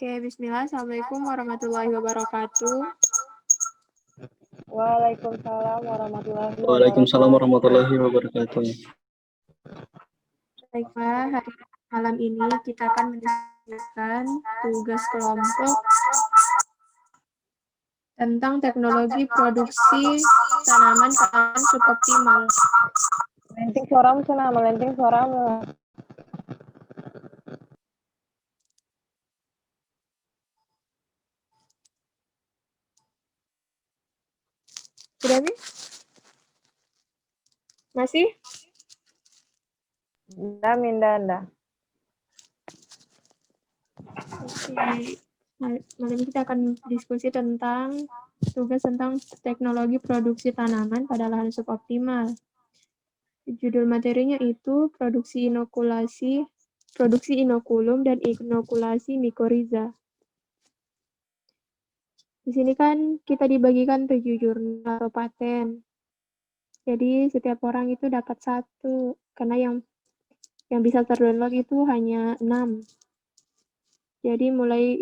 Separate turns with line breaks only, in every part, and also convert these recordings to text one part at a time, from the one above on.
Oke, bismillah. Assalamualaikum warahmatullahi wabarakatuh.
Waalaikumsalam warahmatullahi wabarakatuh.
Waalaikumsalam warahmatullahi wabarakatuh.
Baiklah, malam ini kita akan mendiskusikan tugas kelompok tentang teknologi produksi tanaman pangan suboptimal.
Melenting suaramu sana, melenting suaramu.
Sudah, Mi? Masih?
Minda.
Oke. Malam ini kita akan diskusi tentang tugas tentang teknologi produksi tanaman pada lahan suboptimal. Judul materinya itu produksi inokulum dan inokulasi mikoriza. Di sini kan kita dibagikan 7 jurnal atau paten. Jadi setiap orang itu dapat 1, karena yang bisa terdownload itu hanya 6. Jadi mulai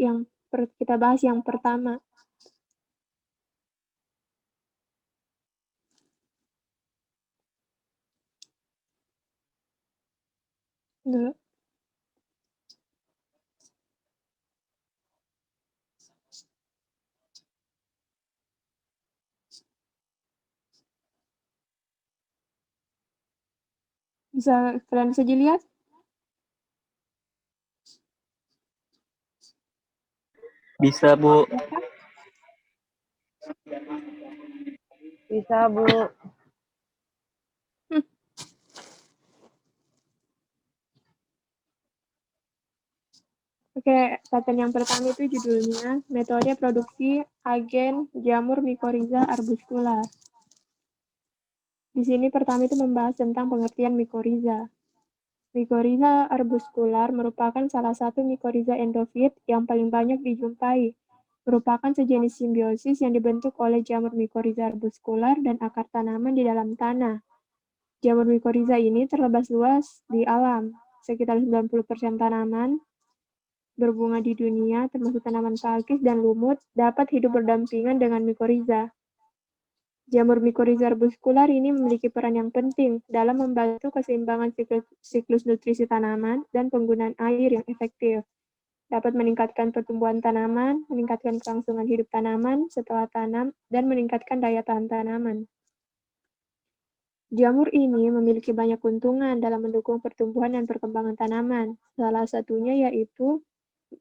kita bahas yang pertama. Dulu. Kalian bisa dilihat?
Bisa, Bu.
Bisa, Bu.
Oke, paten yang pertama itu judulnya Metode Produksi Agen Jamur Mycorrhiza Arbuscular. Di sini pertama itu membahas tentang pengertian mycorrhiza. Mycorrhiza arbuscular merupakan salah satu mycorrhiza endofit yang paling banyak dijumpai. Merupakan sejenis simbiosis yang dibentuk oleh jamur mycorrhiza arbuscular dan akar tanaman di dalam tanah. Jamur mycorrhiza ini terlepas luas di alam. Sekitar 90% tanaman berbunga di dunia, termasuk tanaman pakis dan lumut, dapat hidup berdampingan dengan mycorrhiza. Jamur mycorrhiza arbuscular ini memiliki peran yang penting dalam membantu keseimbangan siklus nutrisi tanaman dan penggunaan air yang efektif. Dapat meningkatkan pertumbuhan tanaman, meningkatkan kelangsungan hidup tanaman setelah tanam, dan meningkatkan daya tahan tanaman. Jamur ini memiliki banyak keuntungan dalam mendukung pertumbuhan dan perkembangan tanaman. Salah satunya yaitu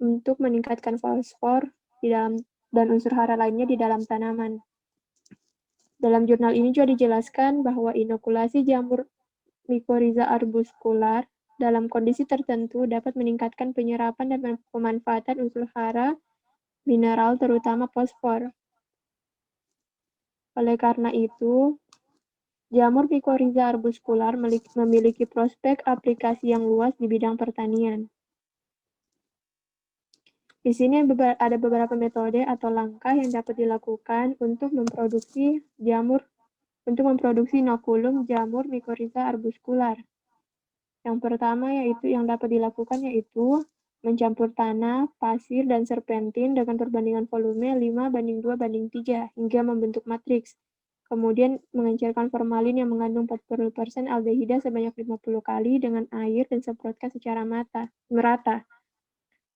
untuk meningkatkan fosfor dan unsur hara lainnya di dalam tanaman. Dalam jurnal ini juga dijelaskan bahwa inokulasi jamur mycorrhiza arbuscular dalam kondisi tertentu dapat meningkatkan penyerapan dan pemanfaatan unsur hara mineral terutama fosfor. Oleh karena itu, jamur mycorrhiza arbuscular memiliki prospek aplikasi yang luas di bidang pertanian. Di sini ada beberapa metode atau langkah yang dapat dilakukan untuk memproduksi inokulum jamur mycorrhiza arbuscular. Yang pertama yang dapat dilakukan yaitu mencampur tanah, pasir, dan serpentin dengan perbandingan volume 5:2:3 hingga membentuk matriks. Kemudian mengencerkan formalin yang mengandung 40% aldehida sebanyak 50 kali dengan air dan semprotkan secara merata.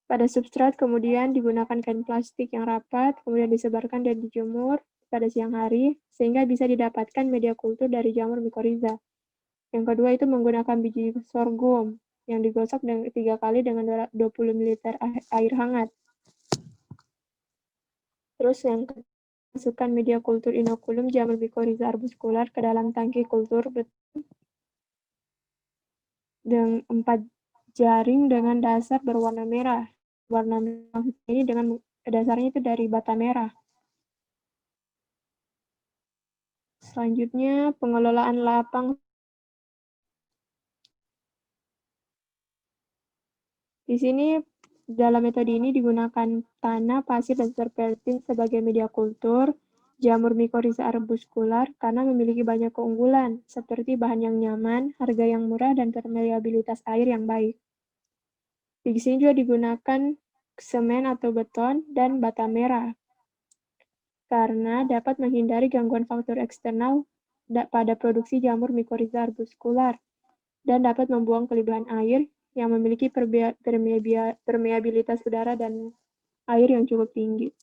Pada substrat kemudian digunakan kain plastik yang rapat, kemudian disebarkan dan dijemur pada siang hari, sehingga bisa didapatkan media kultur dari jamur mycorrhiza. Yang kedua itu menggunakan biji sorghum yang digosok 3 kali dengan 20 ml air hangat. Terus yang masukkan media kultur inokulum jamur mycorrhiza arbuscular ke dalam tangki kultur dengan 4 jaring dengan dasar berwarna merah. Warna merah ini dengan dasarnya itu dari bata merah. Selanjutnya, pengelolaan lapang. Di sini, dalam metode ini digunakan tanah, pasir, dan serpentin sebagai media kultur jamur mycorrhiza arbuscular karena memiliki banyak keunggulan, seperti bahan yang nyaman, harga yang murah, dan permeabilitas air yang baik. Di sini juga digunakan semen atau beton, dan bata merah. Karena dapat menghindari gangguan faktor eksternal pada produksi jamur mycorrhiza arbuscular dan dapat membuang kelebihan air yang memiliki permeabilitas udara dan air yang cukup tinggi.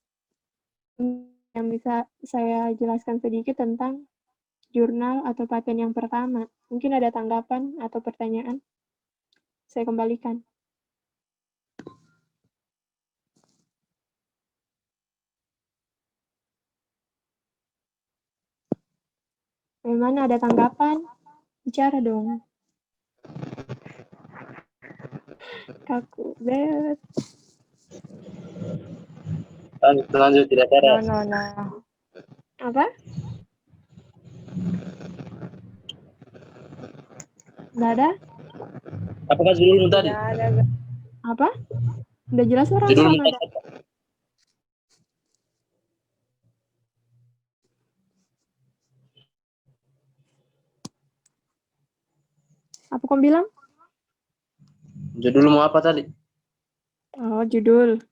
Yang bisa saya jelaskan sedikit tentang jurnal atau paten yang pertama. Mungkin ada tanggapan atau pertanyaan? Saya kembalikan. Memang ada tanggapan? Bicara dong. Kaku banget.
Lanjut, tidak
No,
keras.
no, no.
Apa? Nggak ada?
Apakah judulmu tadi?
Tidak ada.
Apa? Udah jelas orang
Judulmu
nggak ada.
tadi apa?
Apa kamu bilang?
Judulmu apa tadi?
Oh, judul.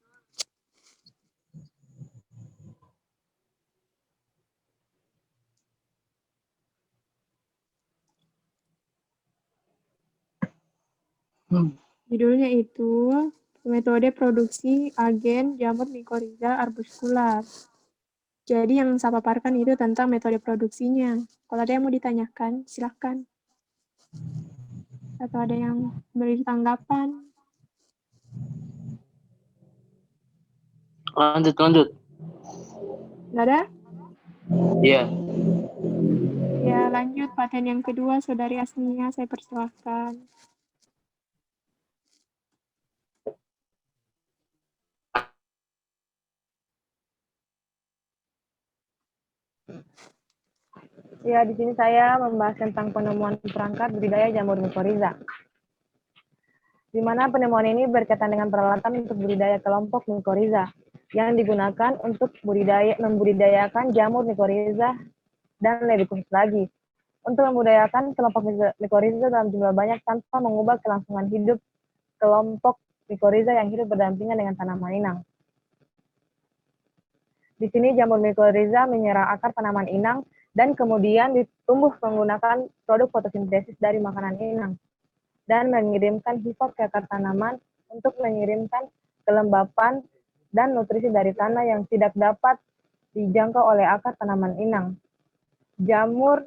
Judulnya itu metode produksi agen jamur mycorrhiza arbuscular. Jadi yang saya paparkan itu tentang metode produksinya. Kalau ada yang mau ditanyakan, silahkan. Atau ada yang beri tanggapan?
Lanjut.
Nggak ada?
Iya.
Ya, lanjut paten yang kedua, Saudari Asnia, saya persilahkan.
Ya, di sini saya membahas tentang penemuan perangkat budidaya jamur mycorrhiza. Di mana penemuan ini berkaitan dengan peralatan untuk budidaya kelompok mycorrhiza yang digunakan untuk membudidayakan jamur mycorrhiza dan lebih khusus lagi untuk membudidayakan kelompok mycorrhiza dalam jumlah banyak tanpa mengubah kelangsungan hidup kelompok mycorrhiza yang hidup berdampingan dengan tanaman inang. Di sini jamur mycorrhiza menyerang akar tanaman inang dan kemudian ditumbuh menggunakan produk fotosintesis dari makanan inang dan mengirimkan hifat ke akar tanaman untuk mengirimkan kelembapan dan nutrisi dari tanah yang tidak dapat dijangkau oleh akar tanaman inang. Jamur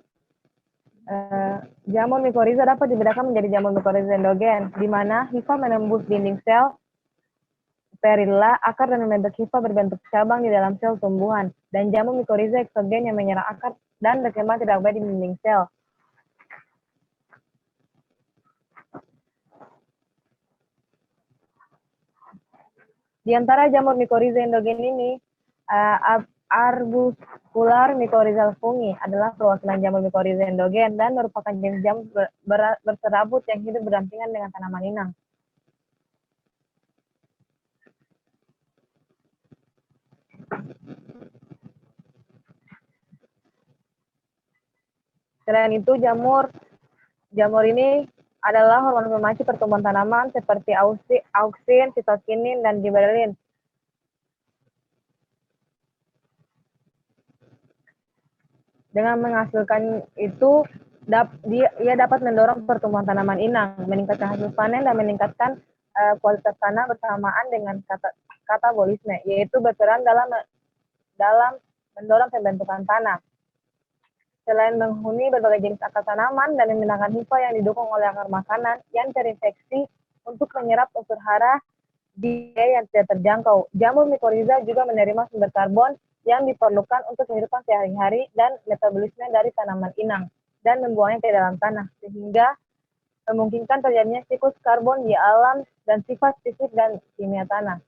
mycorrhiza dapat dibedakan menjadi jamur mycorrhiza endogen, di mana hifa menembus dinding sel perilla, akar dan membentuk hifa berbentuk cabang di dalam sel tumbuhan, dan jamur mycorrhiza eksogen yang menyerang akar dan berkembang tidak baik di dinding sel. Di antara jamur mycorrhiza endogen ini, arbuscular mycorrhizal fungi adalah perwakilan jamur mycorrhiza endogen dan merupakan jenis jamur berserabut yang hidup berdampingan dengan tanaman inang. Selain itu, jamur ini adalah hormon pemacu pertumbuhan tanaman seperti auksin, sitokinin, dan gibberellin. Dengan menghasilkan itu, ia dapat mendorong pertumbuhan tanaman inang, meningkatkan hasil panen, dan meningkatkan kualitas tanah bersamaan dengan katabolisme, yaitu berperan dalam mendorong pembentukan tanah. Selain menghuni berbagai jenis akar tanaman dan memindahkan hifa yang didukung oleh akar makanan yang terinfeksi untuk menyerap unsur hara di yang tidak terjangkau, jamur mycorrhiza juga menerima sumber karbon yang diperlukan untuk kehidupan sehari-hari dan metabolisme dari tanaman inang dan membuangnya ke dalam tanah, sehingga memungkinkan terjadinya siklus karbon di alam dan sifat fisik dan kimia tanah.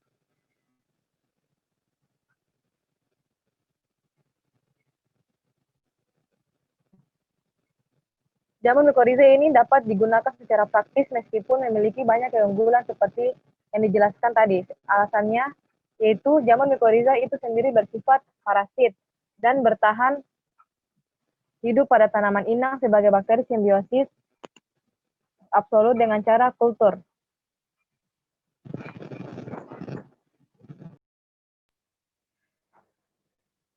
Jamur mycorrhiza ini dapat digunakan secara praktis meskipun memiliki banyak keunggulan seperti yang dijelaskan tadi. Alasannya yaitu jamur mycorrhiza itu sendiri bersifat parasit dan bertahan hidup pada tanaman inang sebagai bakteri simbiosis absolut dengan cara kultur.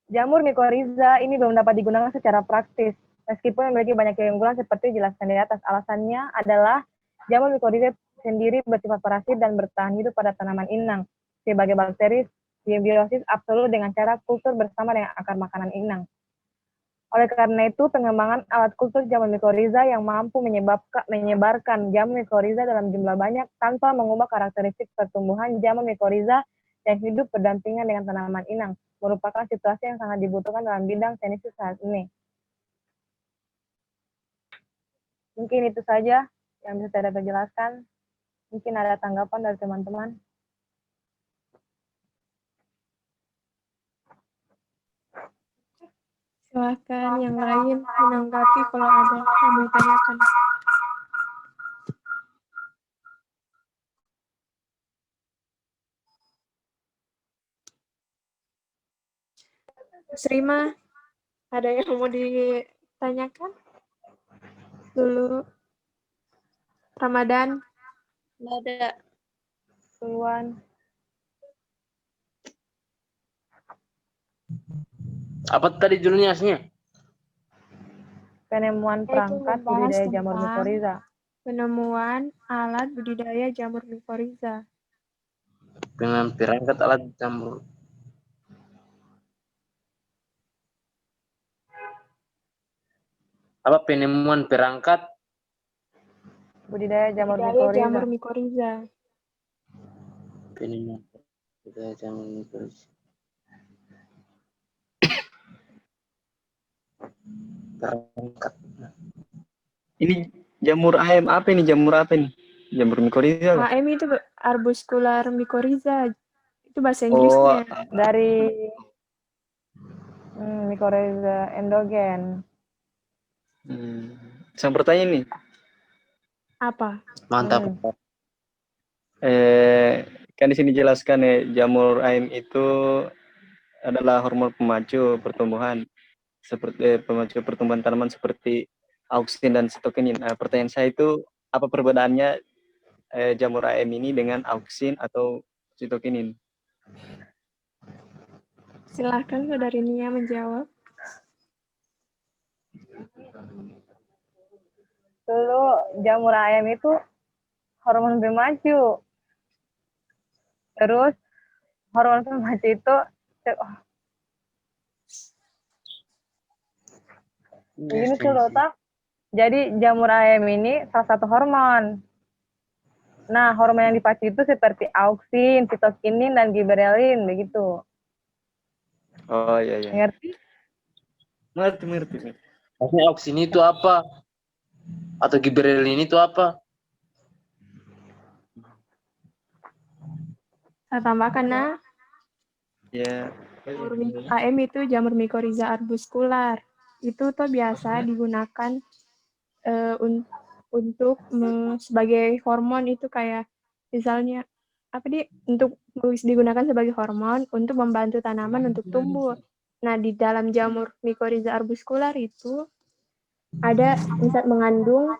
Jamur mycorrhiza ini belum dapat digunakan secara praktis, meskipun memiliki banyak keunggulan seperti dijelaskan di atas. Alasannya adalah jamur mycorrhiza sendiri bersifat parasit dan bertahan hidup pada tanaman inang sebagai bakteri simbiosis absolut dengan cara kultur bersama dengan akar makanan inang. Oleh karena itu, pengembangan alat kultur jamur mycorrhiza yang mampu menyebarkan jamur mycorrhiza dalam jumlah banyak tanpa mengubah karakteristik pertumbuhan jamur mycorrhiza yang hidup berdampingan dengan tanaman inang merupakan situasi yang sangat dibutuhkan dalam bidang tenesis saat ini. Mungkin itu saja yang bisa saya dapat jelaskan. Mungkin ada tanggapan dari teman-teman.
Silakan yang lain menanggapi kalau ada yang mau ditanyakan. Srima, ada yang mau ditanyakan? Dulu. Ramadan.
Nggak ada.
Duluan.
Apa tadi judulnya aslinya?
Penemuan perangkat budidaya jamur mycorrhiza.
Penemuan alat budidaya jamur mycorrhiza.
Dengan perangkat alat jamur. Apa penemuan perangkat
Budidaya jamur
Budidaya
mycorrhiza.
jamur mycorrhiza.
penemuan budidaya jamur mycorrhiza? Perangkat.
Ini jamur AM apa ini? Jamur apa ini? Jamur mycorrhiza?
AM itu arbuscular mycorrhiza. Itu bahasa
Oh,
Inggrisnya.
Dari mycorrhiza endogen.
Saya bertanya nih.
Apa?
Mantap.
Kan di sini jelaskan ya, jamur AM itu adalah hormon pemacu pertumbuhan seperti pemacu pertumbuhan tanaman seperti auksin dan sitokinin. Pertanyaan saya itu apa perbedaannya jamur AM ini dengan auksin atau sitokinin?
Silahkan Saudari Nia menjawab.
Dulu jamur ayam itu hormon pemacu. Terus hormon pemacu itu begini Sulota. Jadi jamur ayam ini salah satu hormon. Nah, hormon yang dipacu itu seperti auksin, sitokinin, dan giberelin, begitu.
Oh iya.
Ngerti?
Ngerti.
Maksudnya auksin itu apa? Atau giberelin itu apa?
Saya tambahkan, nah.
Ya.
AM itu jamur mycorrhiza arbuscular. Itu tuh biasa digunakan untuk sebagai hormon itu kayak misalnya untuk digunakan sebagai hormon untuk membantu tanaman untuk tumbuh. Nah, di dalam jamur mycorrhiza arbuscular itu ada mengandung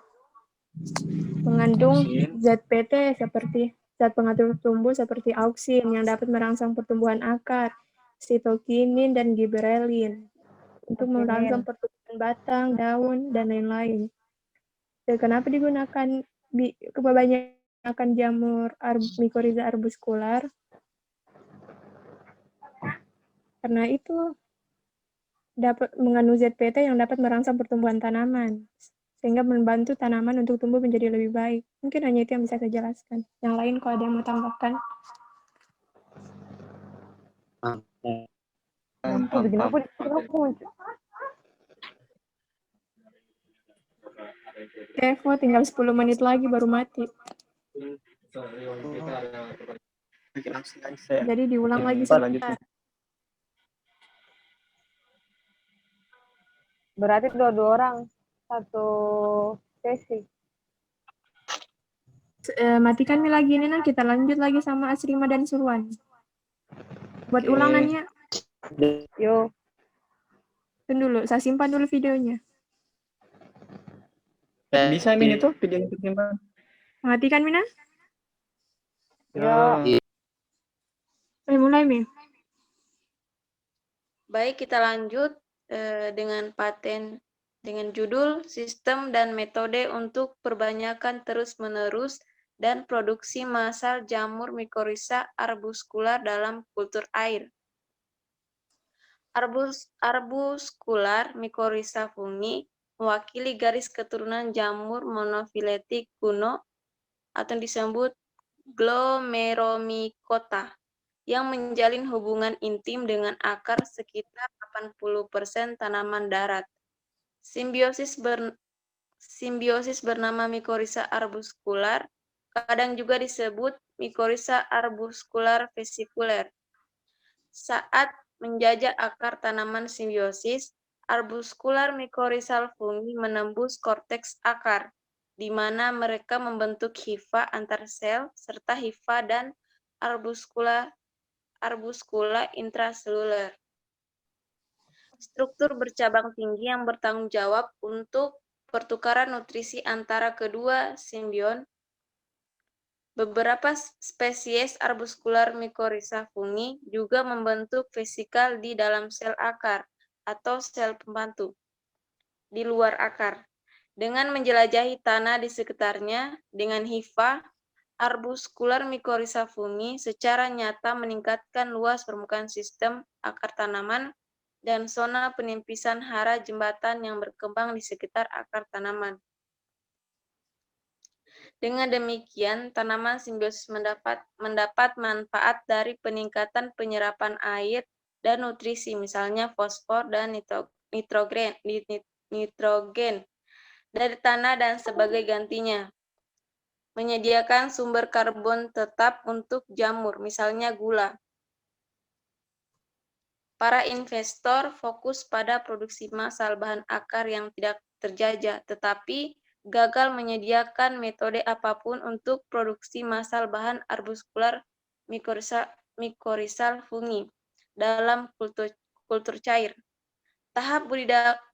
ZPT seperti zat pengatur tumbuh seperti auksin yang dapat merangsang pertumbuhan akar, sitokinin dan giberelin untuk merangsang pertumbuhan batang, daun, dan lain-lain. Dan kenapa digunakan kebanyakan jamur mycorrhiza arbuscular? Karena itu dapat mengandung ZPT yang dapat merangsang pertumbuhan tanaman, sehingga membantu tanaman untuk tumbuh menjadi lebih baik. Mungkin hanya itu yang bisa saya jelaskan. Yang lain kalau ada yang mau tambahkan. Kevo tinggal 10 menit lagi baru mati. Jadi diulang lagi sebentar.
Berarti dua orang satu sesi.
Matikan lagi ini, nah kita lanjut lagi sama Asrima dan Surwan. Buat ulangannya.
Yuk.
Tunggu dulu, saya simpan dulu videonya.
Bisa Min itu videonya disimpan?
Matikan Mina?
Ya.
Mulai Mi.
Baik, kita lanjut dengan paten dengan judul Sistem dan Metode untuk Perbanyakan Terus-Menerus dan Produksi Massal Jamur Mycorrhiza Arbuscular dalam Kultur Air. Arbuscular Mycorrhiza fungi mewakili garis keturunan jamur monofiletik kuno atau disebut Glomeromycota yang menjalin hubungan intim dengan akar sekitar 80% tanaman darat. Simbiosis bernama Mycorrhiza arbuscular, kadang juga disebut Mycorrhiza arbuscular vesiculaire. Saat menjajah akar tanaman simbiosis, arbuscular mycorrhizal fungi menembus korteks akar, di mana mereka membentuk hifa antar sel serta hifa dan arbuscula intraseluler. Struktur bercabang tinggi yang bertanggung jawab untuk pertukaran nutrisi antara kedua simbion. Beberapa spesies arbuscular mycorrhiza fungi juga membentuk vesikal di dalam sel akar atau sel pembantu di luar akar. Dengan menjelajahi tanah di sekitarnya dengan hifa, arbuscular mycorrhiza fungi secara nyata meningkatkan luas permukaan sistem akar tanaman dan zona penimpisan hara jembatan yang berkembang di sekitar akar tanaman. Dengan demikian, tanaman simbiosis mendapat manfaat dari peningkatan penyerapan air dan nutrisi, misalnya fosfor dan nitrogen dari tanah dan sebagai gantinya menyediakan sumber karbon tetap untuk jamur, misalnya gula. Para investor fokus pada produksi massal bahan akar yang tidak terjajah, tetapi gagal menyediakan metode apapun untuk produksi massal bahan arbuscular mycorrhizal fungi dalam kultur cair. Tahap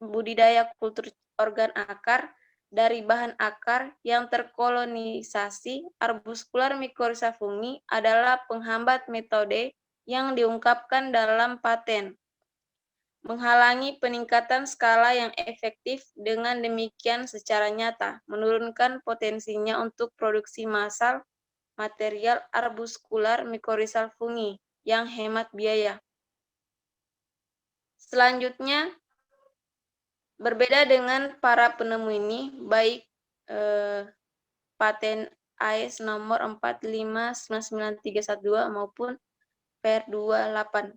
budidaya kultur organ akar dari bahan akar yang terkolonisasi arbuscular mycorrhiza fungi adalah penghambat metode yang diungkapkan dalam paten, menghalangi peningkatan skala yang efektif. Dengan demikian secara nyata menurunkan potensinya untuk produksi massal material arbuscular mycorrhizal fungi yang hemat biaya. Selanjutnya, berbeda dengan para penemu ini, baik paten AS nomor 4599312 maupun PR 28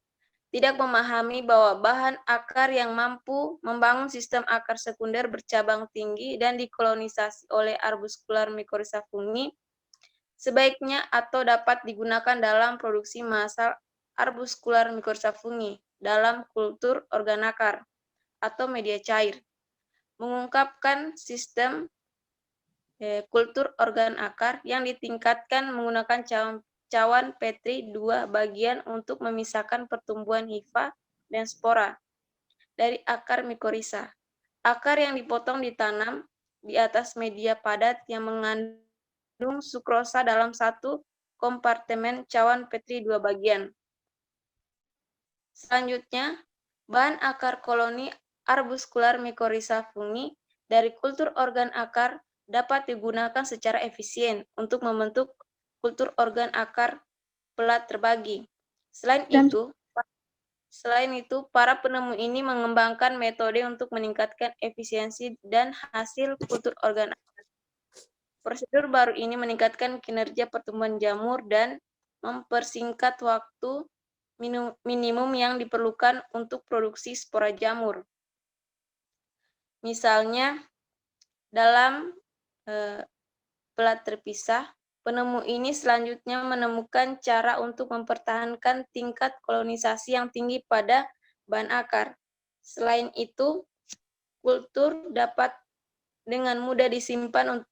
tidak memahami bahwa bahan akar yang mampu membangun sistem akar sekunder bercabang tinggi dan dikolonisasi oleh arbuscular mycorrhiza fungi sebaiknya atau dapat digunakan dalam produksi massal arbuscular mycorrhiza fungi dalam kultur organ akar atau media cair. Mengungkapkan sistem kultur organ akar yang ditingkatkan menggunakan cawan Petri 2 bagian untuk memisahkan pertumbuhan hifa dan spora dari akar mycorrhiza. Akar yang dipotong ditanam di atas media padat yang mengandung sukrosa dalam satu kompartemen cawan Petri 2 bagian. Selanjutnya, bahan akar koloni arbuscular mycorrhiza fungi dari kultur organ akar dapat digunakan secara efisien untuk membentuk kultur organ akar pelat terbagi. Selain itu, para penemu ini mengembangkan metode untuk meningkatkan efisiensi dan hasil kultur organ akar. Prosedur baru ini meningkatkan kinerja pertumbuhan jamur dan mempersingkat waktu minimum yang diperlukan untuk produksi spora jamur. Misalnya, dalam pelat terpisah, penemu ini selanjutnya menemukan cara untuk mempertahankan tingkat kolonisasi yang tinggi pada bahan akar. Selain itu, kultur dapat dengan mudah disimpan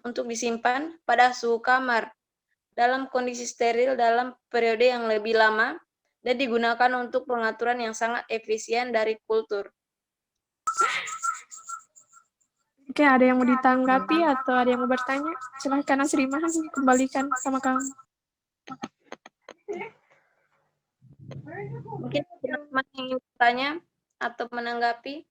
untuk disimpan pada suhu kamar dalam kondisi steril dalam periode yang lebih lama dan digunakan untuk pengaturan yang sangat efisien dari kultur.
Oke, ada yang mau ditanggapi atau ada yang mau bertanya? Silahkan Asrimah, kembalikan sama kamu.
Mungkin teman-teman yang ingin bertanya atau menanggapi?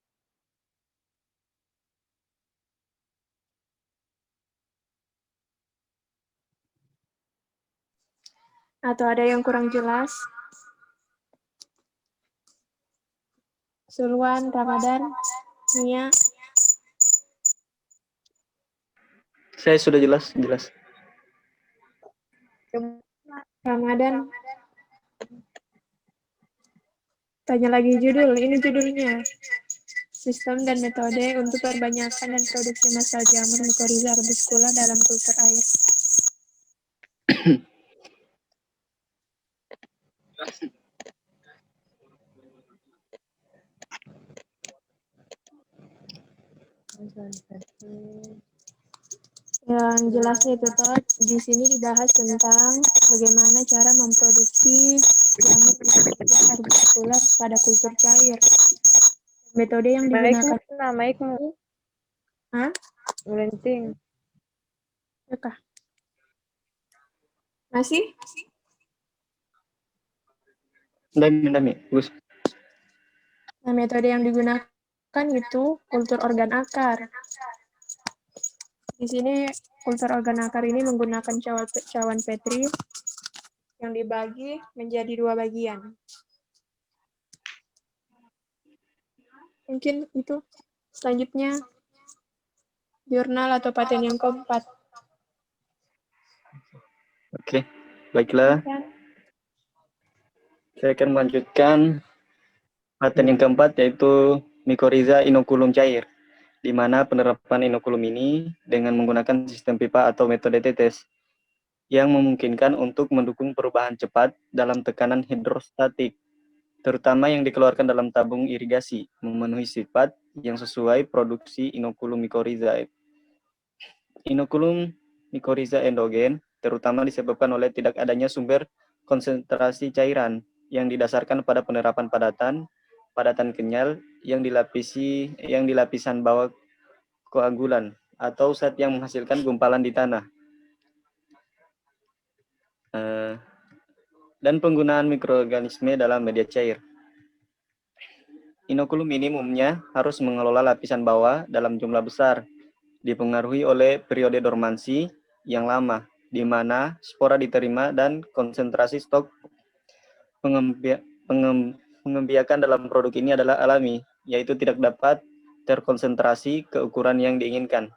Atau ada yang kurang jelas? Sulwan, Ramadan, Nia.
Saya sudah jelas.
Ramadan. Tanya lagi judul, ini judulnya. Sistem dan metode untuk perbanyakan dan produksi massal jamur mycorrhiza arbuscula dalam kultur air. Yang jelasnya itu di sini dibahas tentang bagaimana cara memproduksi jamur mycorrhiza arbuscula pada kultur cair. Metode yang digunakan.
Maikmu.
Hah?
Melenting.
Bekah. Masih?
Dami, Gus.
Nah, metode yang digunakan itu kultur organ akar. Di sini kultur organ akar ini menggunakan cawan Petri yang dibagi menjadi 2 bagian. Mungkin itu. Selanjutnya, jurnal atau paten yang keempat.
Oke, baiklah. Saya akan melanjutkan paten yang keempat, yaitu mycorrhiza inokulum cair, di mana penerapan inokulum ini dengan menggunakan sistem pipa atau metode tetes yang memungkinkan untuk mendukung perubahan cepat dalam tekanan hidrostatik, terutama yang dikeluarkan dalam tabung irigasi, memenuhi sifat yang sesuai produksi inokulum mycorrhiza. Inokulum mycorrhiza endogen terutama disebabkan oleh tidak adanya sumber konsentrasi cairan yang didasarkan pada penerapan padatan kenyal yang dilapisan bawah koagulan atau zat yang menghasilkan gumpalan di tanah. Dan penggunaan mikroorganisme dalam media cair. Inokulum ini umumnya harus mengelola lapisan bawah dalam jumlah besar, dipengaruhi oleh periode dormansi yang lama, di mana spora diterima dan konsentrasi stok pengembiakan dalam produk ini adalah alami, yaitu tidak dapat terkonsentrasi ke ukuran yang diinginkan.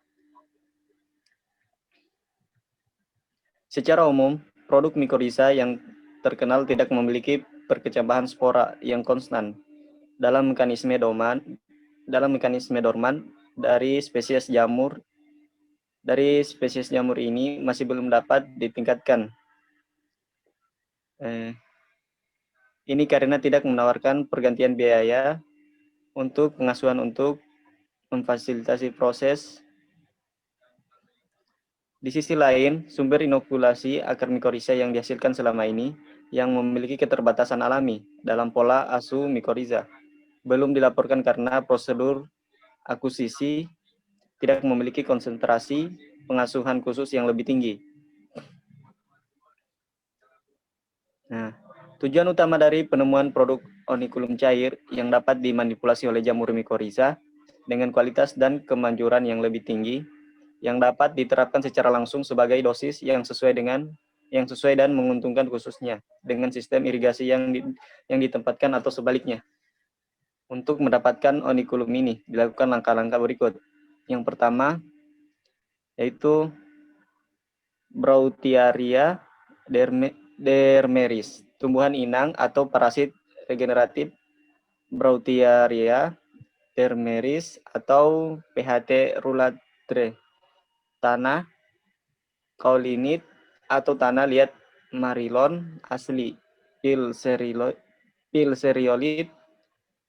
Secara umum, produk mycorrhiza yang terkenal tidak memiliki perkecambahan spora yang konstan dalam mekanisme dorman dari spesies jamur ini masih belum dapat ditingkatkan. Ini karena tidak menawarkan pergantian biaya untuk pengasuhan untuk memfasilitasi proses. Di sisi lain, sumber inokulasi akar mycorrhiza yang dihasilkan selama ini yang memiliki keterbatasan alami dalam pola asuh mycorrhiza belum dilaporkan karena prosedur akuisisi tidak memiliki konsentrasi pengasuhan khusus yang lebih tinggi. Nah, tujuan utama dari penemuan produk onikulum cair yang dapat dimanipulasi oleh jamur mycorrhiza dengan kualitas dan kemanjuran yang lebih tinggi yang dapat diterapkan secara langsung sebagai dosis yang sesuai dan menguntungkan khususnya dengan sistem irigasi yang ditempatkan atau sebaliknya. Untuk mendapatkan onikulum ini dilakukan langkah-langkah berikut. Yang pertama yaitu Brauthiaria dermeris, tumbuhan inang atau parasit regeneratif Brauthiaria dermeris atau PHT rulatre, tanah kaulinit atau tanah liat marilon asli, pilseriolit,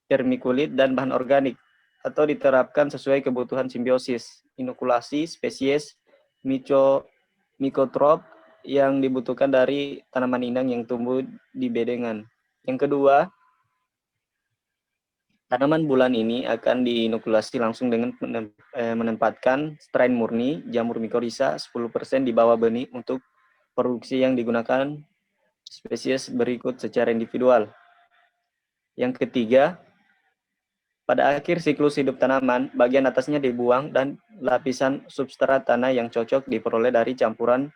termikulit, dan bahan organik, atau diterapkan sesuai kebutuhan simbiosis, inokulasi spesies mikotrop yang dibutuhkan dari tanaman inang yang tumbuh di bedengan. Yang kedua, tanaman bulan ini akan diinokulasi langsung dengan menempatkan strain murni jamur mycorrhiza 10% di bawah benih untuk produksi yang digunakan spesies berikut secara individual. Yang ketiga, pada akhir siklus hidup tanaman, bagian atasnya dibuang dan lapisan substrat tanah yang cocok diperoleh dari campuran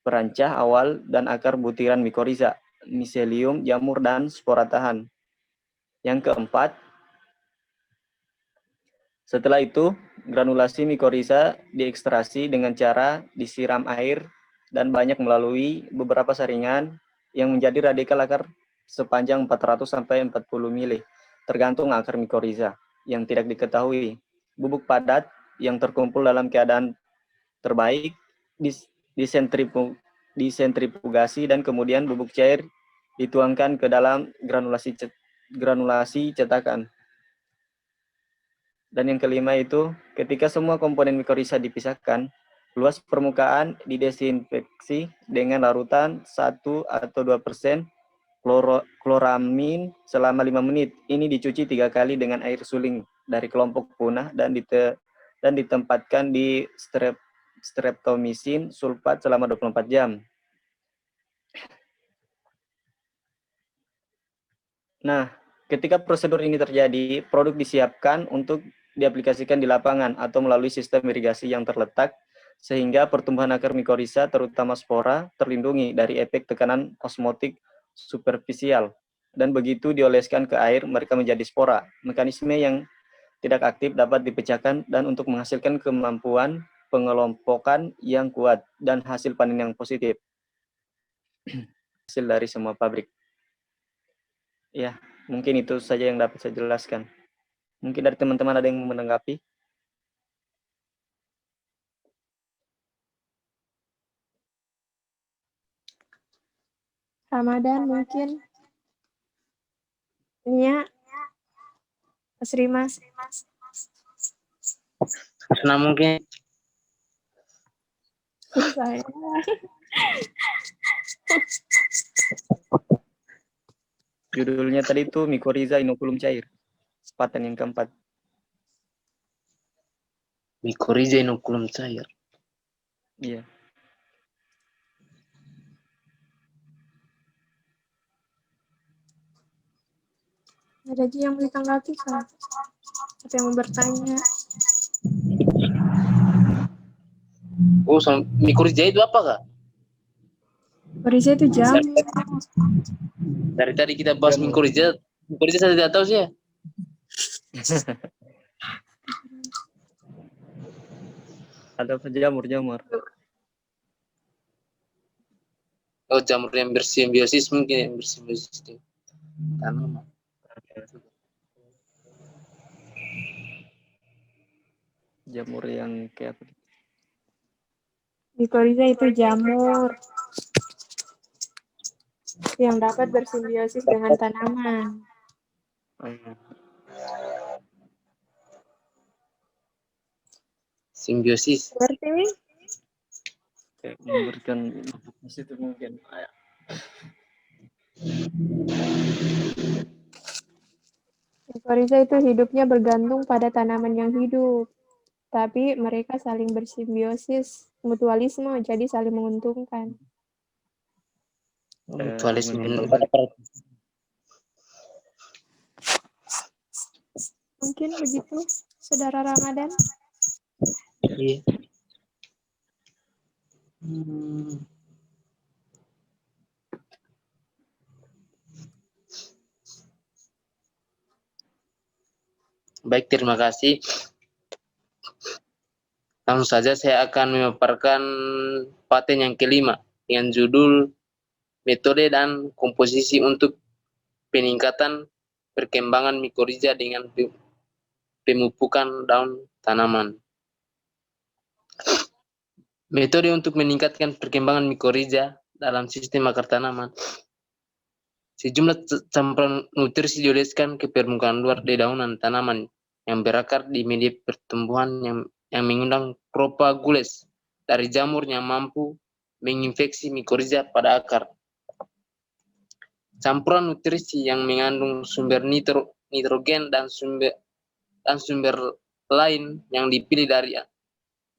perancah awal dan akar butiran mikoriza, miselium, jamur, dan spora tahan. Yang keempat, setelah itu, granulasi mikoriza diekstraksi dengan cara disiram air dan banyak melalui beberapa saringan yang menjadi radikal akar sepanjang 400-40 mili, tergantung akar mikoriza yang tidak diketahui. Bubuk padat yang terkumpul dalam keadaan terbaik disentrifugasi dan kemudian bubuk cair dituangkan ke dalam granulasi cetakan. Dan yang kelima itu, ketika semua komponen mikoriza dipisahkan, luas permukaan didesinfeksi dengan larutan 1 atau 2% kloramin selama 5 menit. Ini dicuci 3 kali dengan air suling dari kelompok punah dan ditempatkan di streptomisin sulfat selama 24 jam. Nah, ketika prosedur ini terjadi, produk disiapkan untuk diaplikasikan di lapangan atau melalui sistem irigasi yang terletak sehingga pertumbuhan akar mikoriza terutama spora terlindungi dari efek tekanan osmotik superficial dan begitu dioleskan ke air mereka menjadi spora. Mekanisme yang tidak aktif dapat dipecahkan dan untuk menghasilkan kemampuan pengelompokan yang kuat dan hasil panen yang positif. Hasil dari semua pabrik. Ya, mungkin itu saja yang dapat saya jelaskan. Mungkin dari teman-teman ada yang menanggapi?
Ramadan mungkin. Nia, Mas Rimas.
Karena mungkin
Susah ya.
Judulnya tadi itu mikoriza inokulum cair. Paten yang keempat.
mikoriza inokulum cair.
Iya.
Ada aja yang mau ditanggapi, Kak. Ada yang mau bertanya.
Oh, mikoriza itu apa, Kak?
Mikoriza itu jamu.
Dari tadi kita bahas mikoriza saya tidak tahu sih ya.
Ada jamur.
Oh, jamur yang bersimbiosis mungkin yang bersimbiosis itu. Tanaman.
Jamur yang kayak apa?
Mikoriza itu jamur yang dapat bersimbiosis dengan tanaman.
Simbiosis.
Berarti
Kayak memberikan itu mungkin.
mikoriza itu hidupnya bergantung pada tanaman yang hidup. Tapi mereka saling bersimbiosis, mutualisme, jadi saling menguntungkan.
Mutualisme.
Mungkin begitu, Saudara Ramadan.
Iya. Baik, terima kasih. Langsung saja saya akan memaparkan paten yang kelima dengan judul metode dan komposisi untuk peningkatan perkembangan mikoriza dengan pemupukan daun tanaman. Metode untuk meningkatkan perkembangan mikoriza dalam sistem akar tanaman. Sejumlah campuran nutrisi dioleskan ke permukaan luar dedaunan tanaman yang berakar di media pertumbuhan yang mengundang propagules dari jamur yang mampu menginfeksi mikoriza pada akar. Campuran nutrisi yang mengandung sumber nitrogen dan sumber lain yang dipilih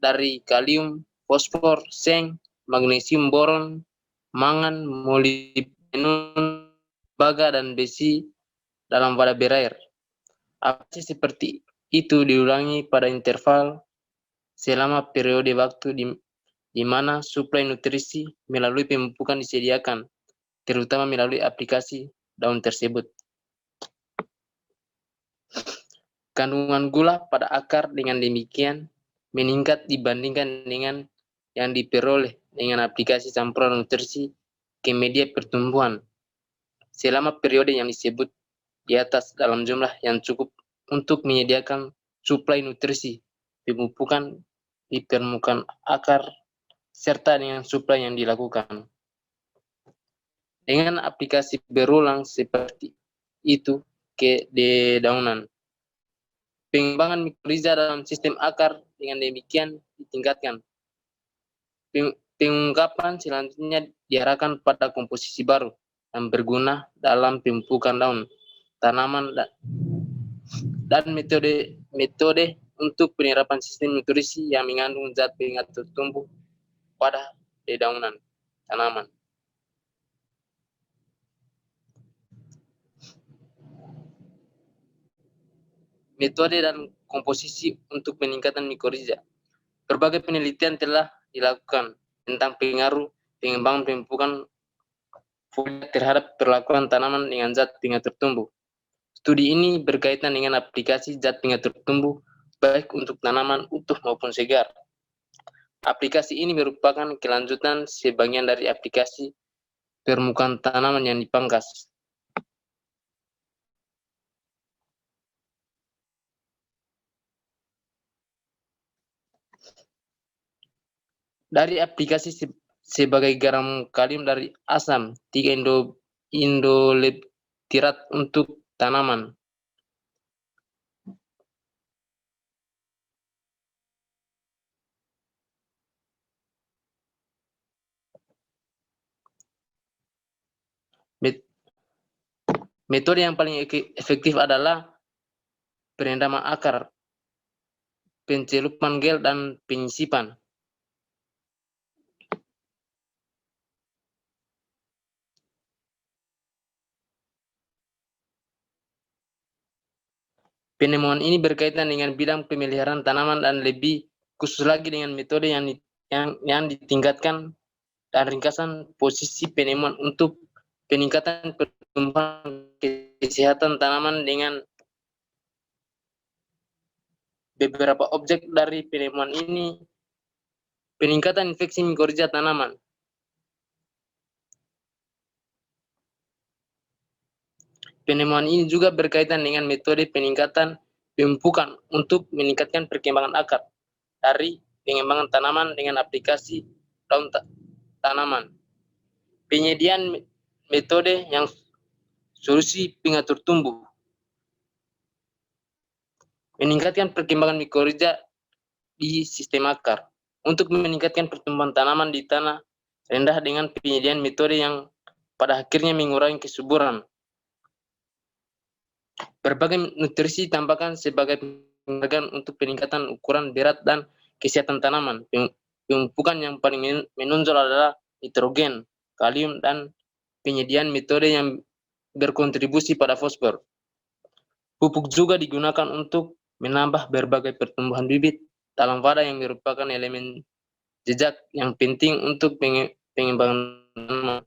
dari kalium, fosfor, seng, magnesium, boron, mangan, molibdenum, baga dan besi dalam wadah berair. Aplikasi seperti itu diulangi pada interval selama periode waktu di mana suplai nutrisi melalui pemupukan disediakan, terutama melalui aplikasi daun tersebut. Kandungan gula pada akar dengan demikian meningkat dibandingkan dengan yang diperoleh dengan aplikasi campuran nutrisi ke media pertumbuhan selama periode yang disebut di atas dalam jumlah yang cukup untuk menyediakan suplai nutrisi pemupukan di permukaan akar serta dengan suplai yang dilakukan. Dengan aplikasi berulang seperti itu ke dedaunan, pengembangan mikoriza dalam sistem akar dengan demikian ditingkatkan. Pengungkapan selanjutnya diarahkan pada komposisi baru yang berguna dalam pemupukan daun tanaman dan metode untuk penerapan sistem nutrisi yang mengandung zat pengatur tumbuh pada dedaunan tanaman. Metode dan komposisi untuk peningkatan mikoriza. Berbagai penelitian telah dilakukan tentang pengaruh pengembangan pemupukan foliar terhadap perlakuan tanaman dengan zat pengatur tumbuh. Studi ini berkaitan dengan aplikasi zat pengatur tumbuh baik untuk tanaman utuh maupun segar. Aplikasi ini merupakan kelanjutan sebagian dari aplikasi permukaan tanaman yang dipangkas. Dari aplikasi sebagai garam kalium dari asam 3 indoleptirat untuk tanaman. Metode yang paling efektif adalah perendaman akar, pencelupan gel, dan penyisipan. Penemuan ini berkaitan dengan bidang pemeliharaan tanaman dan lebih khusus lagi dengan metode yang ditingkatkan dan ringkasan posisi penemuan untuk peningkatan pertumbuhan kesehatan tanaman dengan beberapa objek dari penemuan ini. Peningkatan infeksi mikoriza tanaman. Penemuan ini juga berkaitan dengan metode peningkatan pemupukan untuk meningkatkan perkembangan akar dari pengembangan tanaman dengan aplikasi daun tanaman. Penyediaan metode yang solusi pengatur tumbuh. Meningkatkan perkembangan mikoriza di sistem akar. Untuk meningkatkan pertumbuhan tanaman di tanah rendah dengan penyediaan metode yang pada akhirnya mengurangi kesuburan. Berbagai nutrisi ditambahkan sebagai penghargaan untuk peningkatan ukuran berat dan kesehatan tanaman. Pemupukan yang paling menonjol adalah nitrogen, kalium, dan penyediaan metode yang berkontribusi pada fosfor. Pupuk juga digunakan untuk menambah berbagai pertumbuhan bibit dalam wadah yang merupakan elemen jejak yang penting untuk pengembangan tanaman.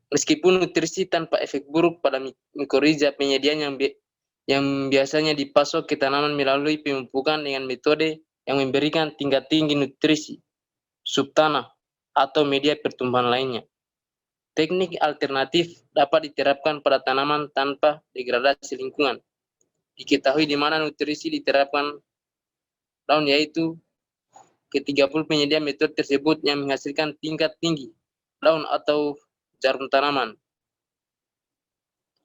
Meskipun nutrisi tanpa efek buruk pada mikoriza, penyediaan yang biasanya dipasok ke tanaman melalui pemupukan dengan metode yang memberikan tingkat tinggi nutrisi, subtanah, atau media pertumbuhan lainnya. Teknik alternatif dapat diterapkan pada tanaman tanpa degradasi lingkungan. Diketahui di mana nutrisi diterapkan daun, yaitu ke-30 penyedia metode tersebut yang menghasilkan tingkat tinggi daun atau jarum tanaman.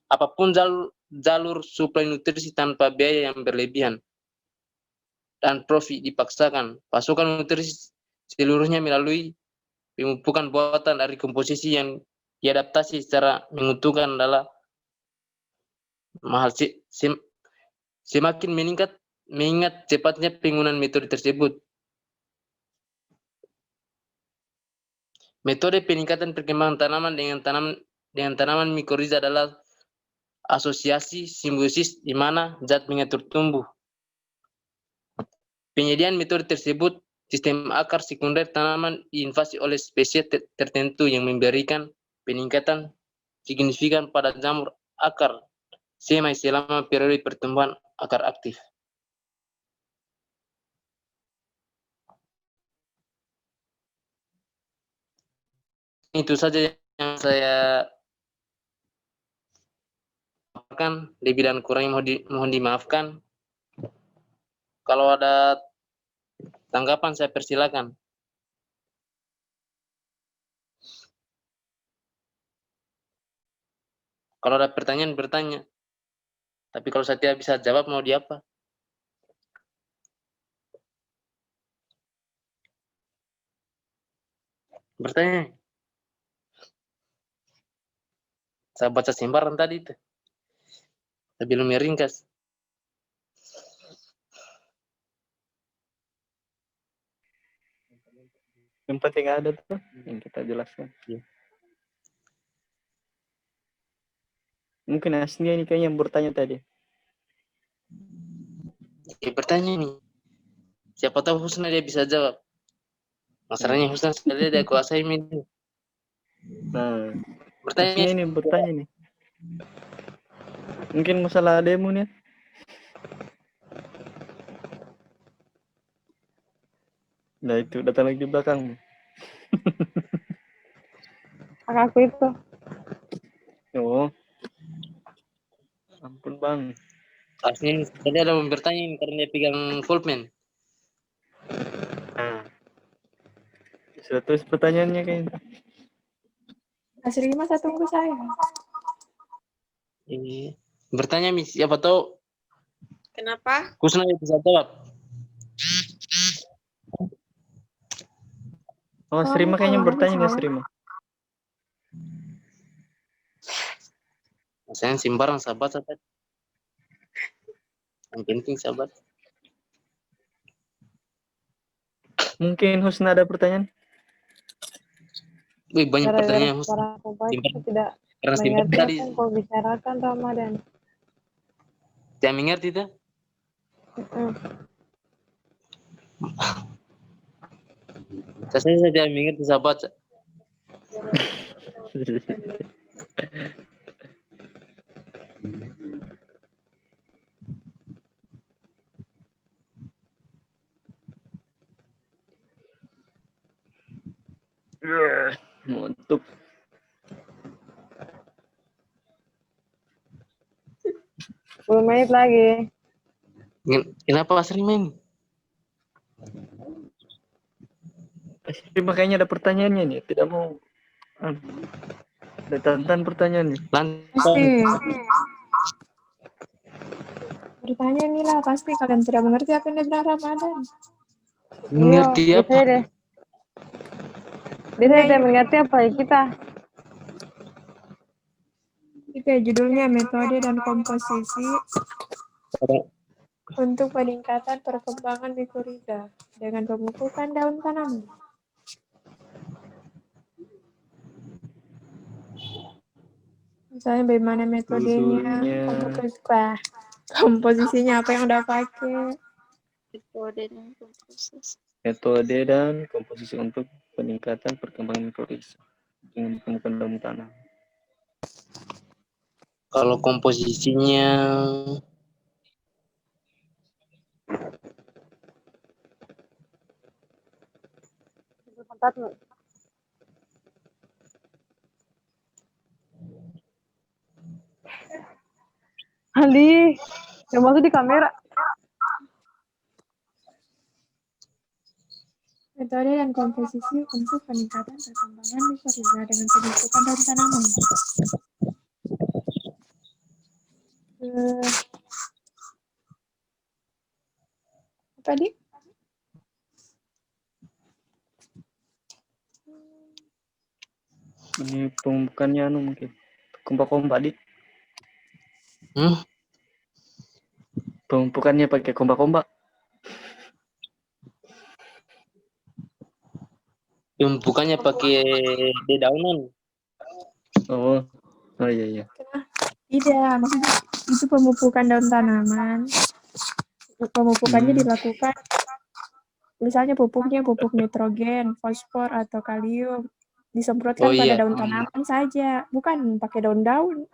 Apapun jalur suplai nutrisi tanpa biaya yang berlebihan dan profit dipaksakan, pasokan nutrisi seluruhnya melalui pemupukan buatan dari komposisi yang diadaptasi secara menguntungkan adalah mahal. Semakin mengingat cepatnya penggunaan metode tersebut. Metode peningkatan perkembangan tanaman dengan tanaman mikoriza adalah asosiasi simbiosis di mana zat mengatur tumbuh. Penyediaan metode tersebut, sistem akar sekunder tanaman diinvasi oleh spesies tertentu yang memberikan peningkatan signifikan pada jamur akar semai selama periode pertumbuhan akar aktif. Itu saja yang saya paparkan, lebih dan kurangnya mohon dimaafkan. Kalau ada tanggapan saya persilakan. Kalau ada pertanyaan bertanya. Tapi kalau saya tidak bisa jawab mau di apa? Bertanya. Saya baca sembarang tadi itu. Sebelum meringkas.
Yang penting ada tuh yang kita jelaskan.
Ya.
Mungkin aslinya ini kayaknya yang bertanya tadi.
Bertanya nih. Siapa tahu Husna dia bisa jawab. Masalahnya Husna sekali dia kuasai media.
Nah,
Bertanya.
aslinya ini bertanya nih. Mungkin masalah demo nih. Nah itu datang lagi di belakang.
Kakakku itu.
Oh, ampun bang.
Aslinya tadi ada yang bertanya ini karena dia pegang pulpen.
Nah, sudah tulis pertanyaannya kayaknya.
Asri masa tunggu saya.
Ini bertanya Miss, siapa tahu
Kenapa?
Husna dia bisa jawab.
Oh, Srima kayaknya bertanya nggak Srima?
Saya sembarang sahabat tadi. Yang penting sahabat.
Mungkin Husna ada pertanyaan?
Wih, banyak pertanyaan Husna.
Para pembaca tidak
Karena
mengerti
sembarang
apa
tadi
yang kau bicarakan Ramadan.
saya mengerti itu. Saya tidak mengerti sahabat.
Untuk
10 menit lagi.
Kenapa Asri main?
Srima kayaknya ada pertanyaannya nih, tidak mau. Ada tantan pertanyaannya.
Pasti. Bertanya nih lah, pasti kalian tidak mengerti apa yang dibilang Ramadan.
Mengerti
Iya,
apa?
biasanya deh. Biasanya tidak mengerti apa ya kita.
Itu ya judulnya metode dan komposisi untuk peningkatan perkembangan mikoriza dengan pemupukan daun tanaman. Misalnya bagaimana metodenya, komposisinya apa yang udah pakai.
Metode dan komposisi.
Metode dan komposisi untuk peningkatan perkembangan mikoriza dengan ditemukan daun tanah.
Kalau komposisinya
Ali, yang masuk di kamera.
Metode dan komposisi untuk peningkatan perkembangan mikoriza dengan pemupukan daun tanaman. Tadi
Ini pemupukannya mungkin kompak-kompak di. Pemupukannya pakai kompak-kompak.
Tumpukannya pakai dedaunan.
Oh, oh iya iya.
Tidak, maksudnya itu pemupukan daun tanaman. Pemupukannya dilakukan, misalnya pupuknya pupuk nitrogen, fosfor, atau kalium.
Oh
Disemprotkan pada
iya.
daun tanaman saja, bukan pakai daun-daun.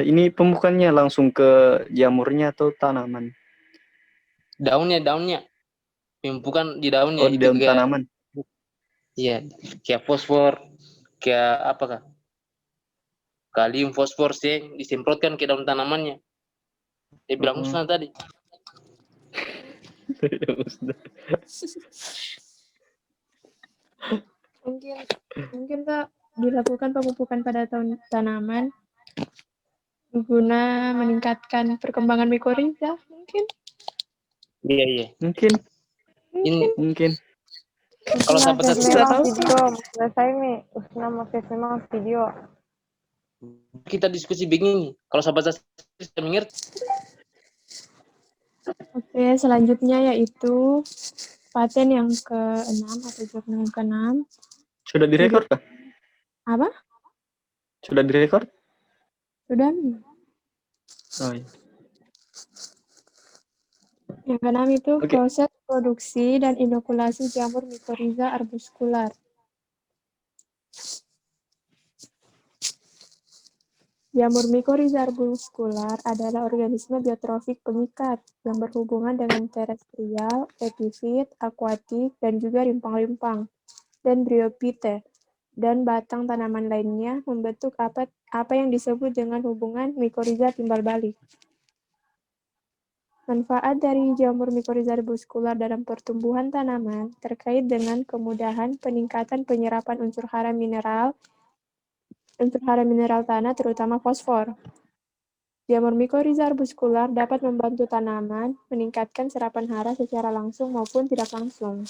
Ini pemupukannya langsung ke jamurnya atau tanaman?
Daunnya. Tumpukan di daunnya
Oh, di
itu
daun
kayak,
tanaman.
iya, kayak fosfor, kayak apa kah? Kalium, fosfor sih disemprotkan ke daun tanamannya. Dia bilang
Oh.
musnah tadi.
Mungkin Kak, dilakukan pemupukan pada tanaman guna meningkatkan perkembangan mikoriza, mungkin.
Iya.
Mungkin.
Ini kalau
Usna
sahabat
ses
saya
Nggak
memang
tahu sih.
video, selesai nih. Usna mau ses memang video.
kita diskusi begini, kalau sahabat saya bisa mengerti.
Oke, selanjutnya yaitu paten yang ke-6 atau jurnal yang ke-6.
Sudah direkod kah?
Apa?
Sudah direkod?
Sudah.
Oh iya.
Yang ke-6 itu
Oke.
proses produksi dan inokulasi jamur mikoriza arbuscular. Jamur mikoriza arbuscular adalah organisme biotrofik pengikat yang berhubungan dengan terestrial, epifit, akuatik, dan juga rimpang-rimpang, dan bryophyte, dan batang tanaman lainnya membentuk apa yang disebut dengan hubungan mikoriza timbal balik. Manfaat dari jamur mikoriza arbuscular dalam pertumbuhan tanaman terkait dengan kemudahan peningkatan penyerapan unsur hara mineral tanah, terutama fosfor. Jamur mikoriza arbuscular dapat membantu tanaman meningkatkan serapan hara secara langsung maupun tidak langsung.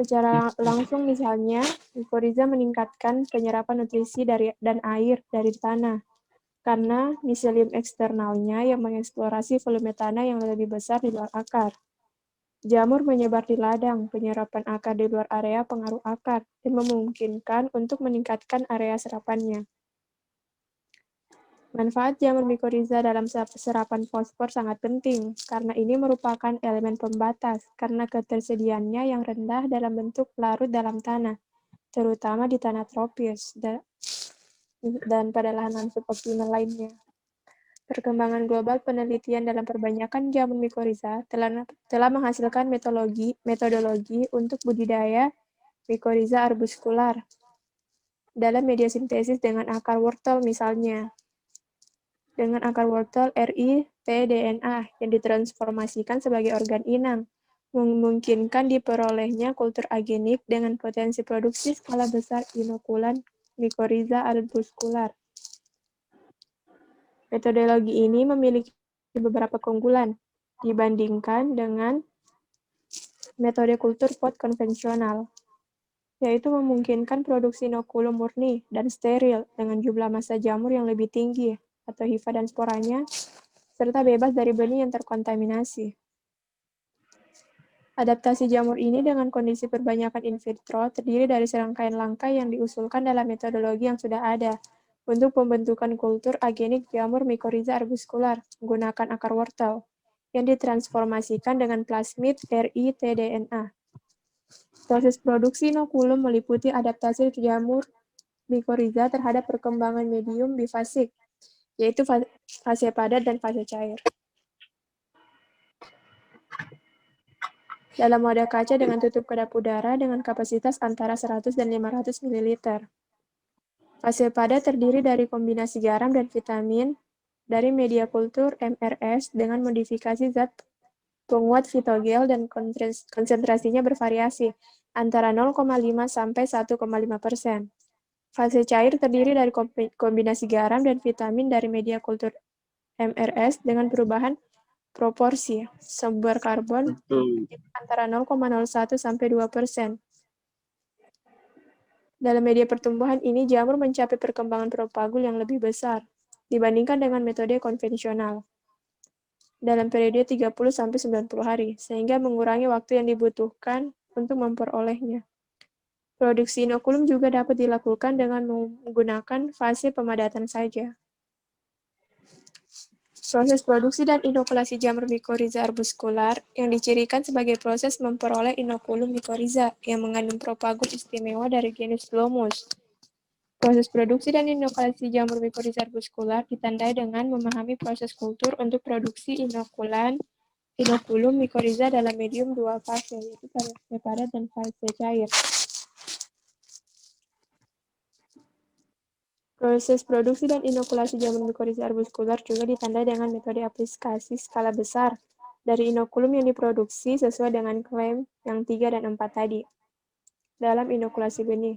Secara langsung misalnya, mikoriza meningkatkan penyerapan nutrisi dan air dari tanah, karena miselium eksternalnya yang mengeksplorasi volume tanah yang lebih besar di luar akar. Jamur menyebar di ladang, penyerapan akar di luar area pengaruh akar, dan memungkinkan untuk meningkatkan area serapannya. Manfaat jamur mikoriza dalam serapan fosfor sangat penting, karena ini merupakan elemen pembatas, karena ketersediaannya yang rendah dalam bentuk larut dalam tanah, terutama di tanah tropis, dan pada lahan suboptimal lainnya. Perkembangan global penelitian dalam perbanyakan jamur mikoriza telah menghasilkan metodologi untuk budidaya mikoriza arbuscular dalam media sintesis dengan akar wortel misalnya. Dengan akar wortel ri-tDNA yang ditransformasikan sebagai organ inang, memungkinkan diperolehnya kultur agenik dengan potensi produksi skala besar inokulan mikoriza arbuscular. Metodologi ini memiliki beberapa keunggulan dibandingkan dengan metode kultur pot konvensional, yaitu memungkinkan produksi inokulum murni dan steril dengan jumlah massa jamur yang lebih tinggi atau hifa dan sporanya, serta bebas dari benih yang terkontaminasi. Adaptasi jamur ini dengan kondisi perbanyakan in vitro terdiri dari serangkaian langkah yang diusulkan dalam metodologi yang sudah ada untuk pembentukan kultur agenik jamur mikoriza arbuscular menggunakan akar wortel yang ditransformasikan dengan plasmid ri-tDNA. Proses produksi inokulum meliputi adaptasi jamur mikoriza terhadap perkembangan medium bifasik, yaitu fase padat dan fase cair. Dalam wadah kaca dengan tutup kedap udara dengan kapasitas antara 100 dan 500 ml. Fase padat terdiri dari kombinasi garam dan vitamin dari media kultur MRS dengan modifikasi zat penguat fitogel dan konsentrasinya bervariasi antara 0,5 sampai 1,5%. Fase cair terdiri dari kombinasi garam dan vitamin dari media kultur MRS dengan perubahan proporsi sumber karbon antara 0,01 sampai 2%. Dalam media pertumbuhan ini, jamur mencapai perkembangan propagul yang lebih besar dibandingkan dengan metode konvensional. dalam periode 30-90 hari, sehingga mengurangi waktu yang dibutuhkan untuk memperolehnya. Produksi inokulum juga dapat dilakukan dengan menggunakan fase pemadatan saja. Proses produksi dan inokulasi jamur mycorrhiza arbuscular yang dicirikan sebagai proses memperoleh inokulum mycorrhiza yang mengandung propagun istimewa dari genus Glomus. Proses produksi dan inokulasi jamur mycorrhiza arbuscular ditandai dengan memahami proses kultur untuk produksi inokulum mycorrhiza dalam medium dua fase, yaitu fase padat dan fase cair. Proses produksi dan inokulasi jamur mycorrhiza arbuscular juga ditandai dengan metode aplikasi skala besar dari inokulum yang diproduksi sesuai dengan klaim yang 3 dan 4 tadi dalam inokulasi benih.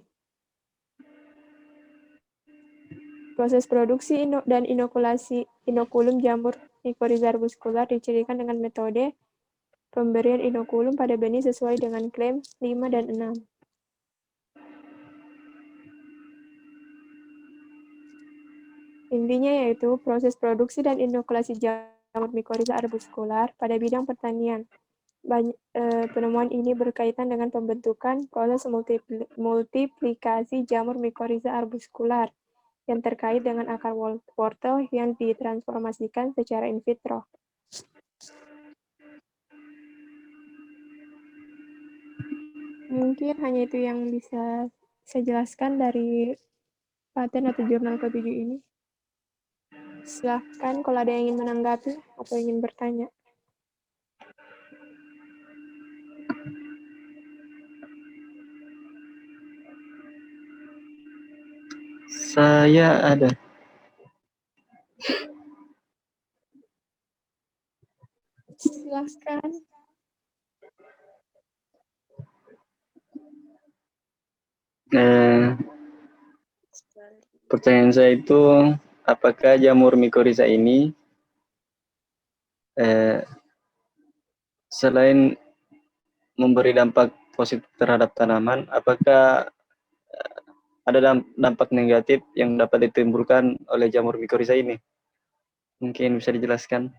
Proses produksi dan inokulasi inokulum jamur mycorrhiza arbuscular dicirikan dengan metode pemberian inokulum pada benih sesuai dengan klaim 5 dan 6. Intinya yaitu proses produksi dan inokulasi jamur mycorrhiza arbuscular pada bidang pertanian. Penemuan ini berkaitan dengan pembentukan proses multiplikasi jamur mycorrhiza arbuscular yang terkait dengan akar wortel yang ditransformasikan secara in vitro. Mungkin hanya itu yang bisa saya jelaskan dari paten atau jurnal ke-7 ini. Silahkan kalau ada yang ingin menanggapi atau ingin bertanya.
Saya ada.
Silahkan.
Pertanyaan saya itu, apakah jamur mycorrhiza ini selain memberi dampak positif terhadap tanaman, apakah ada dampak negatif yang dapat ditimbulkan oleh jamur mycorrhiza ini? Mungkin bisa dijelaskan.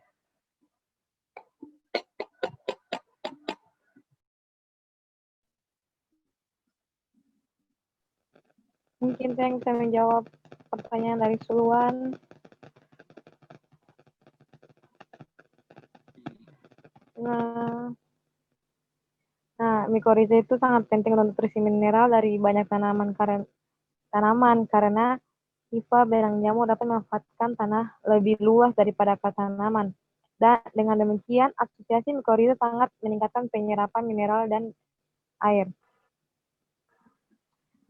Mungkin saya bisa menjawab pertanyaan dari Suluan. Nah, mycorrhiza itu sangat penting untuk nutrisi mineral dari banyak tanaman karena hifa belang jamur dapat memanfaatkan tanah lebih luas daripada tanaman. Dan dengan demikian, asosiasi mycorrhiza sangat meningkatkan penyerapan mineral dan air.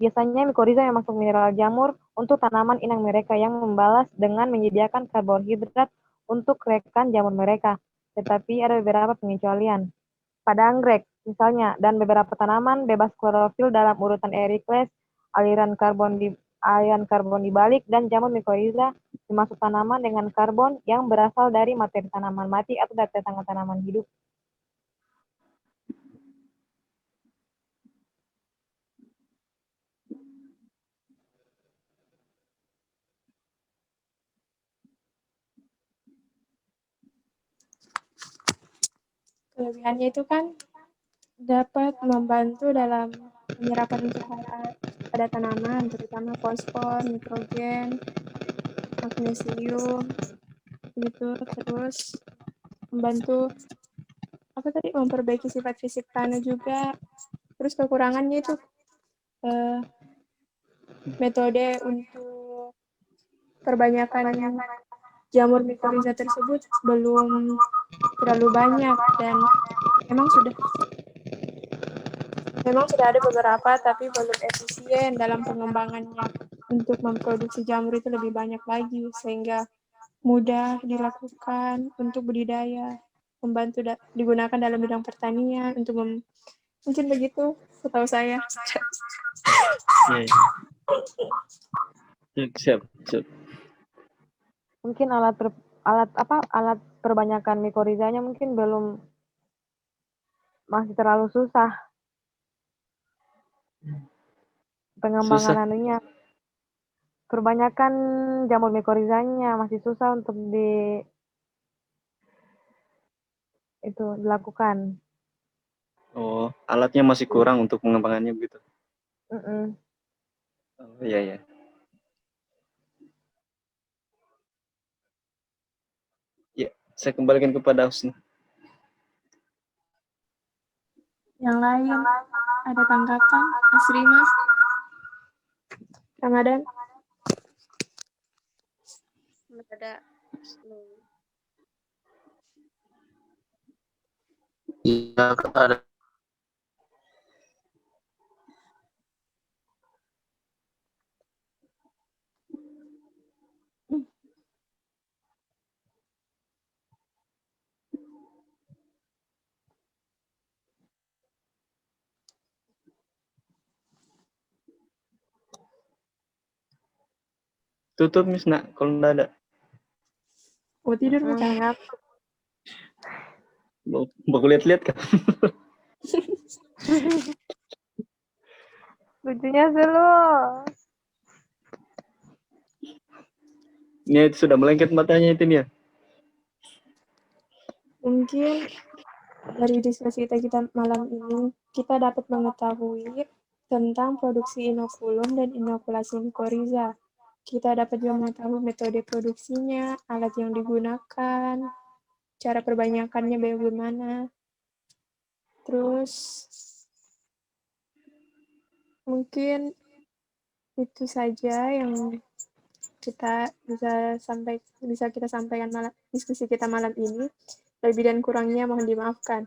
Biasanya mycorrhiza yang masuk mineral jamur untuk tanaman inang mereka yang membalas dengan menyediakan karbohidrat untuk rekan jamur mereka. Tetapi ada beberapa pengecualian. Pada anggrek, misalnya, dan beberapa tanaman bebas klorofil dalam urutan Ericles, aliran karbon dibalik, dan jamur mycorrhiza termasuk tanaman dengan karbon yang berasal dari materi tanaman mati atau dari tetangga tanaman hidup.
Kelebihannya itu kan dapat membantu dalam penyerapan unsur hara pada tanaman, terutama fosfor, nitrogen, magnesium, gitu. Terus membantu memperbaiki sifat fisik tanah juga. Terus kekurangannya itu metode untuk perbanyakan jamur mycorrhiza tersebut belum terlalu banyak dan memang sudah ada beberapa tapi belum efisien dalam pengembangannya. Untuk memproduksi jamur itu lebih banyak lagi sehingga mudah dilakukan untuk budidaya, membantu digunakan dalam bidang pertanian untuk mungkin begitu setahu saya.
Siap.
Mungkin alat perbanyakan mycorrhizanya mungkin masih terlalu susah. Pengembangan anunya. Perbanyakan jamur mycorrhizanya masih susah untuk itu dilakukan.
Oh, alatnya masih kurang untuk pengembangannya begitu.
Mm-mm.
Oh, iya ya. Ya, saya kembalikan kepada Husni.
Yang lain ada tanggapan? Asrima? Ramadan?
Ada.
Iya, Kak, ada.
Tutup Miss nak kalau enggak ada.
Mau tidur bukan?
Ngantuk.
Mau lihat-lihat kan.
Lucunya selalu.
Ini sudah melengket matanya itu dia.
Mungkin dari diskusi kita malam ini, kita dapat mengetahui tentang produksi inokulum dan inokulasi mikoriza. Kita dapat juga mengetahui metode produksinya, alat yang digunakan, cara perbanyakannya bagaimana. Terus mungkin itu saja yang kita bisa kita sampaikan diskusi kita malam ini. Lebih dan kurangnya mohon dimaafkan.